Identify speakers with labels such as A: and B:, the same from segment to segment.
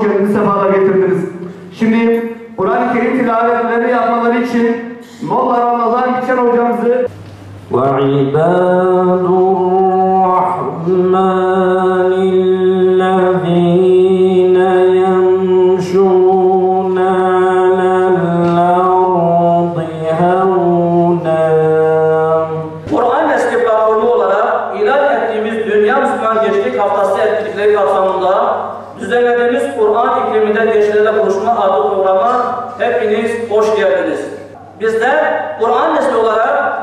A: geldiniz, sefalar getirdiniz. Şimdi Kur'an-ı Kerim tilavetlerini yapmaları için Molla Ramazan Biçen hocamızı
B: وَعِبَادُ الرَّحْمَنِ الَّذِينَ يَمْشُونَ عَلَى الْأَرْضِ هَوْنًا.
C: Kur'an Nesli platformu olarak ilan ettiğimiz Dünya Müslüman Gençlik Haftası etkinlikleri kapsamında düzenlediğimiz Kur'an ikliminde gençlerle buluşma adlı programa hepiniz hoş geldiniz. Bizler Kur'an Nesli olarak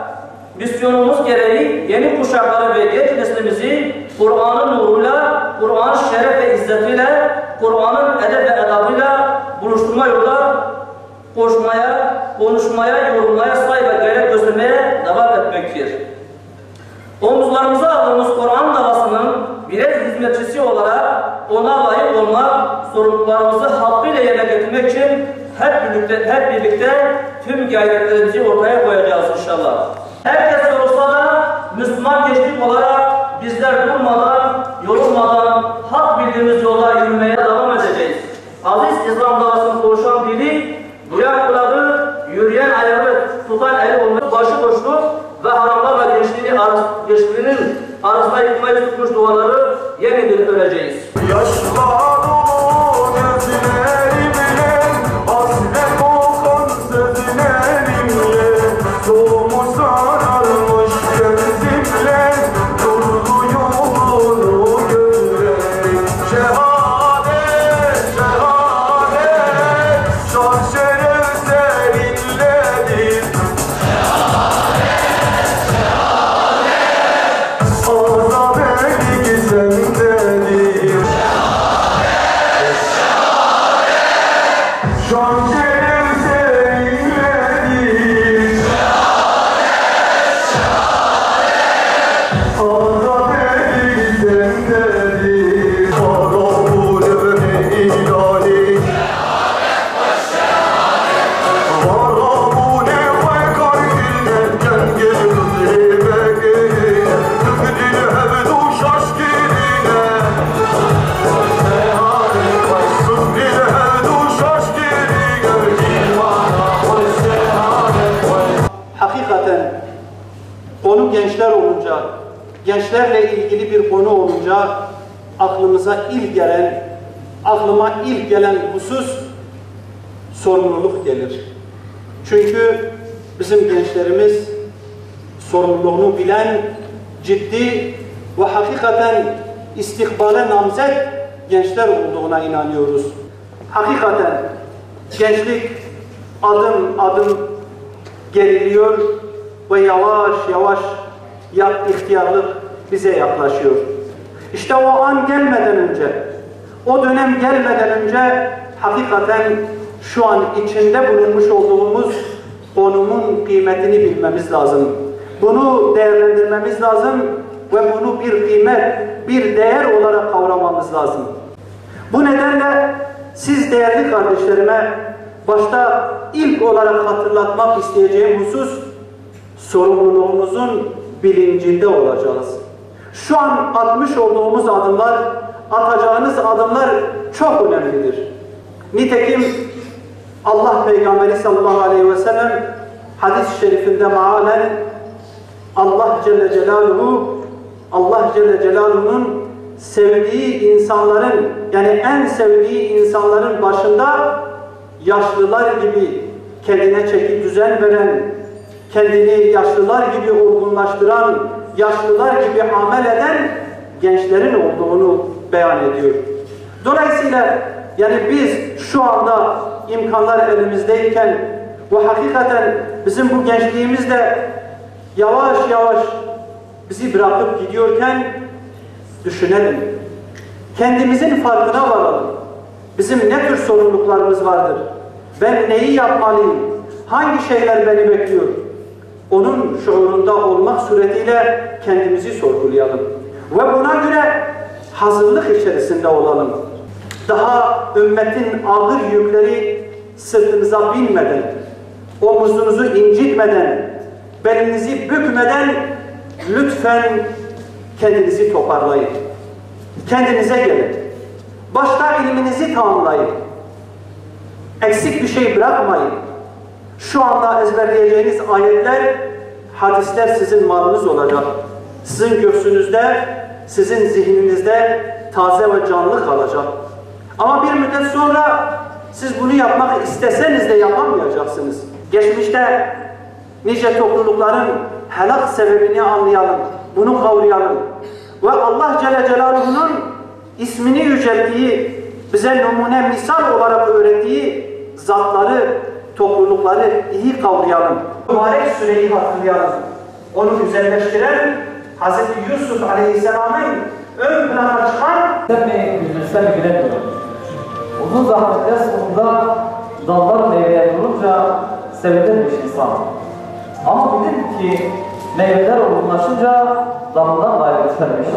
C: misyonumuz gereği yeni kuşakları ve genç neslimizi Kur'an'ın nuruyla, Kur'an'ın şeref ve izzetiyle, Kur'an'ın edep ve edabıyla buluşturma yolunda koşmaya, konuşmaya, yorulmaya, say ve gayret göstermeye devam etmektir. Omuzlarımıza aldığımız Kur'an davasının birer hizmetçisi olarak ona layık olmak, sorumluluklarımızı hakkıyla yerine getirmek için hep birlikte tüm gayretlerimizi ortaya koyacağız inşallah. Herkes yorulsa da Müslüman gençlik olarak bizler durmadan, yorulmadan hak bildiğimiz yolda yürümeye devam edeceğiz. Aziz İslam davasını konuşan dili, duyan kulağı, yürüyen ayağı ve tutan eli olmayı başıboşluk ve haramlarla gençliğinin arasında yıkmayı tutmuş duaları yeniden öleceğiz.
D: Konu gençler olunca, gençlerle ilgili bir konu olunca aklıma ilk gelen husus sorumluluk gelir. Çünkü bizim gençlerimiz sorumluluğunu bilen, ciddi ve hakikaten istikbale namzet gençler olduğuna inanıyoruz. Hakikaten gençlik adım adım geriliyor ve yavaş yavaş ihtiyarlık bize yaklaşıyor. İşte o an gelmeden önce, o dönem gelmeden önce hakikaten şu an içinde bulunmuş olduğumuz konumun kıymetini bilmemiz lazım. Bunu değerlendirmemiz lazım ve bunu bir kıymet, bir değer olarak kavramamız lazım. Bu nedenle siz değerli kardeşlerime başta ilk olarak hatırlatmak isteyeceğim husus, sorumluluğumuzun bilincinde olacağız. Şu an atmış olduğumuz adımlar, atacağınız adımlar çok önemlidir. Nitekim Allah Peygamberi sallallahu aleyhi ve sellem hadis-i şerifinde mealen Allah Celle Celaluhu'nun sevdiği insanların, yani en sevdiği insanların başında yaşlılar gibi kendine çeki düzen veren, kendini yaşlılar gibi olgunlaştıran, yaşlılar gibi amel eden gençlerin olduğunu beyan ediyor. Dolayısıyla yani biz şu anda imkanlar elimizdeyken ve hakikaten bizim bu gençliğimiz de yavaş yavaş bizi bırakıp gidiyorken düşünelim. Kendimizin farkına varalım. Bizim ne tür sorumluluklarımız vardır? Ben neyi yapmalıyım? Hangi şeyler beni bekliyor? Onun şuurunda olmak suretiyle kendimizi sorgulayalım. Ve buna göre hazırlık içerisinde olalım. Daha ümmetin ağır yükleri sırtınıza binmeden, omuzunuzu incitmeden, belinizi bükmeden lütfen kendinizi toparlayın. Kendinize gelin. Başta ilminizi tamamlayın. Eksik bir şey bırakmayın. Şu anda ezberleyeceğiniz ayetler, hadisler sizin malınız olacak. Sizin göğsünüzde, sizin zihninizde taze ve canlı kalacak. Ama bir müddet sonra siz bunu yapmak isteseniz de yapamayacaksınız. Geçmişte nice toplulukların helak sebebini anlayalım, bunu kavrayalım. Ve Allah Celle Celaluhu'nun ismini yücelttiği, bize numune misal olarak öğrettiği zatları, toplulukları iyi kavrayalım. Mübarek süreyi hatırlayalım. Onu güzelleştiren Hz. Yusuf Aleyhisselam'ın ön plana çıkan
B: yüzünsel bir güne dönüyor. Uzun zahmetler sonunda dallar meyveler olunca sevilen bir insan. Ama bilir ki meyveler olgunlaşınca dalından ayrılırmış.